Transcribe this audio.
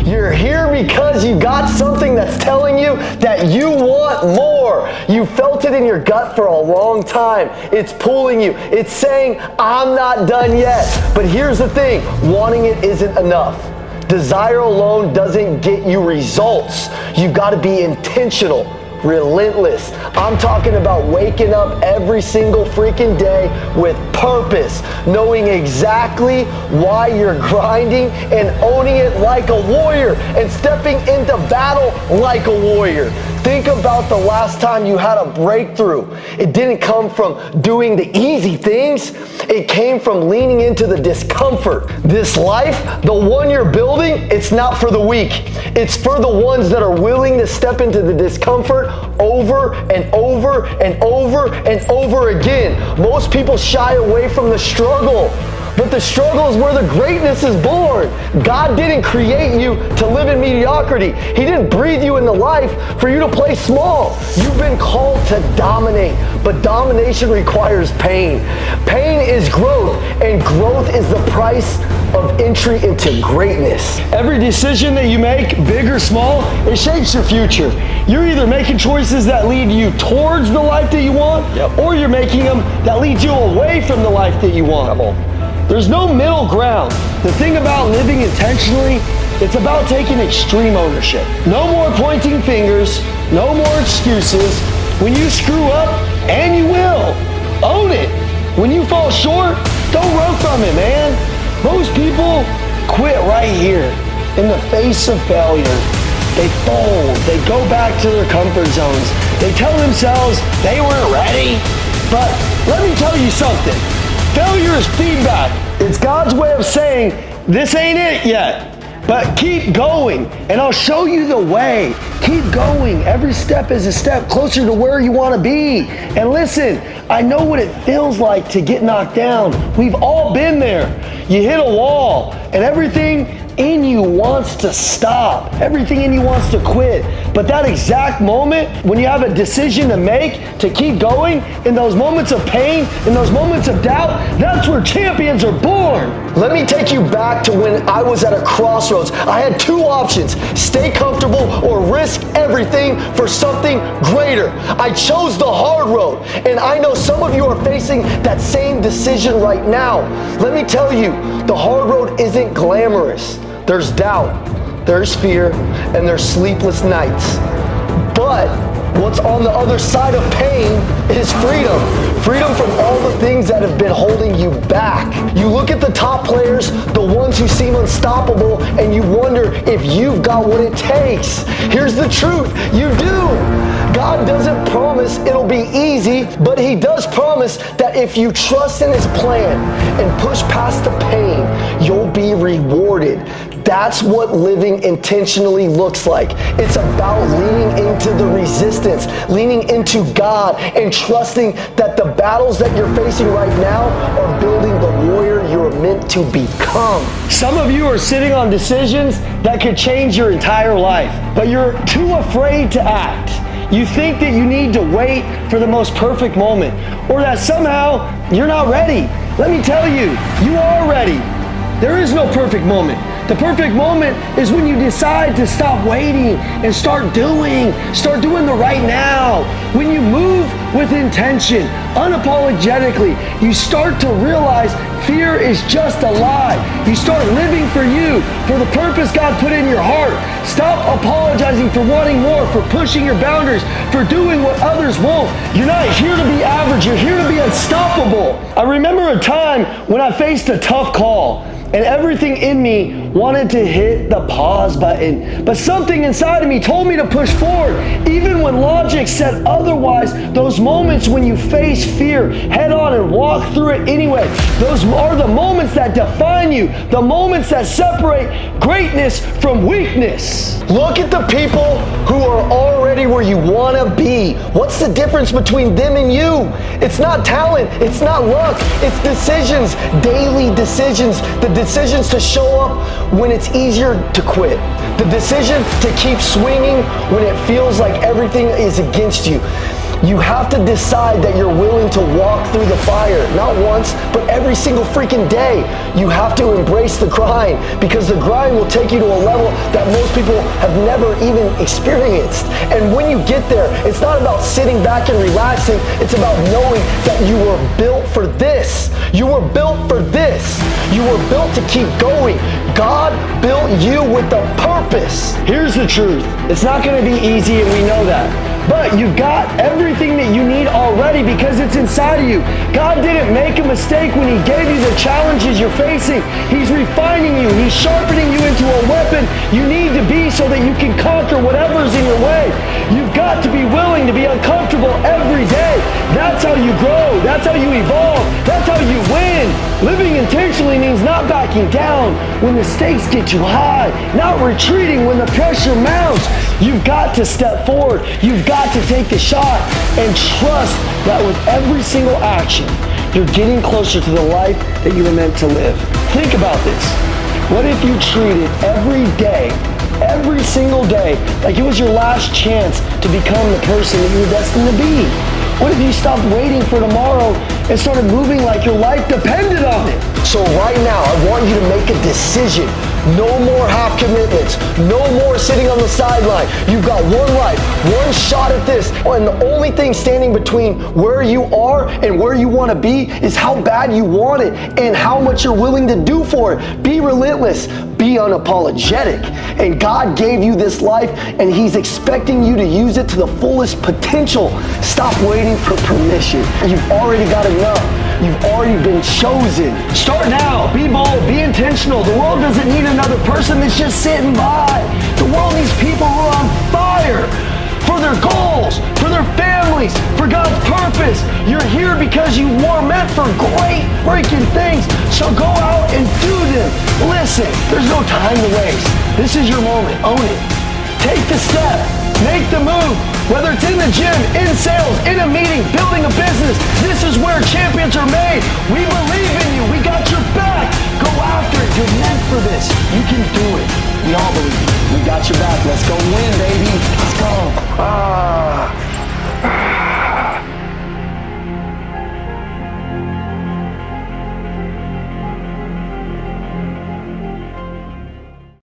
You're here because you got something that's telling you that you want more. You felt it in your gut for a long time. It's pulling you. It's saying, I'm not done yet. But here's the thing, wanting it isn't enough. Desire alone doesn't get you results. You've got to be intentional, relentless. I'm talking about waking up every single freaking day with purpose, knowing exactly why you're grinding and owning it like a warrior and stepping into battle like a warrior. Think about the last time you had a breakthrough. It didn't come from doing the easy things. It came from leaning into the discomfort. This life, the one you're building, it's not for the weak. It's for the ones that are willing to step into the discomfort over and over and over and over again. Most people shy away from the struggle. But the struggle is where the greatness is born. God didn't create you to live in mediocrity. He didn't breathe you into life for you to play small. You've been called to dominate, but domination requires pain. Pain is growth, and growth is the price of entry into greatness. Every decision that you make, big or small, it shapes your future. You're either making choices that lead you towards the life that you want, or you're making them that lead you away from the life that you want. Come on. There's no middle ground. The thing about living intentionally, it's about taking extreme ownership. No more pointing fingers, no more excuses. When you screw up, and you will, own it. When you fall short, don't run from it, man. Most people quit right here in the face of failure. They fold, they go back to their comfort zones. They tell themselves they weren't ready. But let me tell you something. Failure is feedback. It's God's way of saying, this ain't it yet, but keep going, and I'll show you the way. Keep going. Every step is a step closer to where you want to be. And listen, I know what it feels like to get knocked down. We've all been there. You hit a wall, and everything in you wants to stop. Everything in you wants to quit. But that exact moment when you have a decision to make to keep going, in those moments of pain, in those moments of doubt, that's where champions are born. Let me take you back to when I was at a crossroads. I had two options: stay comfortable or risk everything for something greater. I chose the hard road, and I know some of you are facing that same decision right now. Let me tell you, the hard road isn't glamorous. There's doubt, there's fear, and there's sleepless nights. But what's on the other side of pain is freedom. Freedom from all the things that have been holding you back. You look at the top players, the ones who seem unstoppable, and you wonder if you've got what it takes. Here's the truth, you do. God doesn't promise it'll be easy, but He does promise that if you trust in His plan and push past the pain, you'll be rewarded. That's what living intentionally looks like. It's about leaning into the resistance, leaning into God, and trusting that the battles that you're facing right now are building the warrior you're meant to become. Some of you are sitting on decisions that could change your entire life, but you're too afraid to act. You think that you need to wait for the most perfect moment, or that somehow you're not ready. Let me tell you, you are ready. There is no perfect moment. The perfect moment is when you decide to stop waiting and start doing the right now. When you move with intention, unapologetically, you start to realize fear is just a lie. You start living for you, for the purpose God put in your heart. Stop apologizing for wanting more, for pushing your boundaries, for doing what others won't. You're not here to be average, you're here to be unstoppable. I remember a time when I faced a tough call, and everything in me wanted to hit the pause button. But something inside of me told me to push forward, even when logic said otherwise. Those moments when you face fear head on and walk through it anyway, those are the moments that define you, the moments that separate greatness from weakness. Look at the people who are already where you want to be. What's the difference between them and you? It's not talent, it's not luck, it's decisions, daily decisions. The decisions to show up when it's easier to quit. The decision to keep swinging when it feels like everything is against you. You have to decide that you're willing to walk through the fire, not once, but every single freaking day. You have to embrace the grind, because the grind will take you to a level that most people have never even experienced. And when you get there, it's not about sitting back and relaxing. It's about knowing that you were built for this. You were built for this. You were built to keep going. God built you with a purpose. Here's the truth. It's not going to be easy, and we know that. But you've got everything that you need already, because it's inside of you. God didn't make a mistake when He gave you the challenges you're facing. He's refining you. He's sharpening you into a weapon you need to be, so that you can conquer whatever's in your way. You've got to be willing to be uncomfortable every day. That's how you grow. That's how you evolve. That's how you win. Living intentionally means not backing down when the stakes get too high, not retreating when the pressure mounts. You've got to step forward. You've got to take the shot and trust that with every single action, you're getting closer to the life that you were meant to live. Think about this. What if you treated every day, every single day, like it was your last chance to become the person that you were destined to be? What if you stopped waiting for tomorrow and started moving like your life depended on it? So right now, I want you to make a decision. No more half commitments. No more sitting on the sideline. You've got one life, one shot at this. And the only thing standing between where you are and where you want to be is how bad you want it and how much you're willing to do for it. Be relentless. Be unapologetic. And God gave you this life, and He's expecting you to use it to the fullest potential. Stop waiting for permission. You've already got enough. You've already been chosen. Start now. Be bold. Be intentional. The world doesn't need another person that's just sitting by. The world needs people who are on fire for their goals, for their families, for God's purpose. You're here because you were meant for great freaking things. So go out and do them. Listen, there's no time to waste. This is your moment. Own it. Take the step. Make the move. Whether it's in the gym, in sales, in a meeting, building a business, this is where champions are made. We believe in you. We got your back. Go after it. You're meant for this. You can do it. We all believe in you. We got your back. Let's go win, baby. Let's go.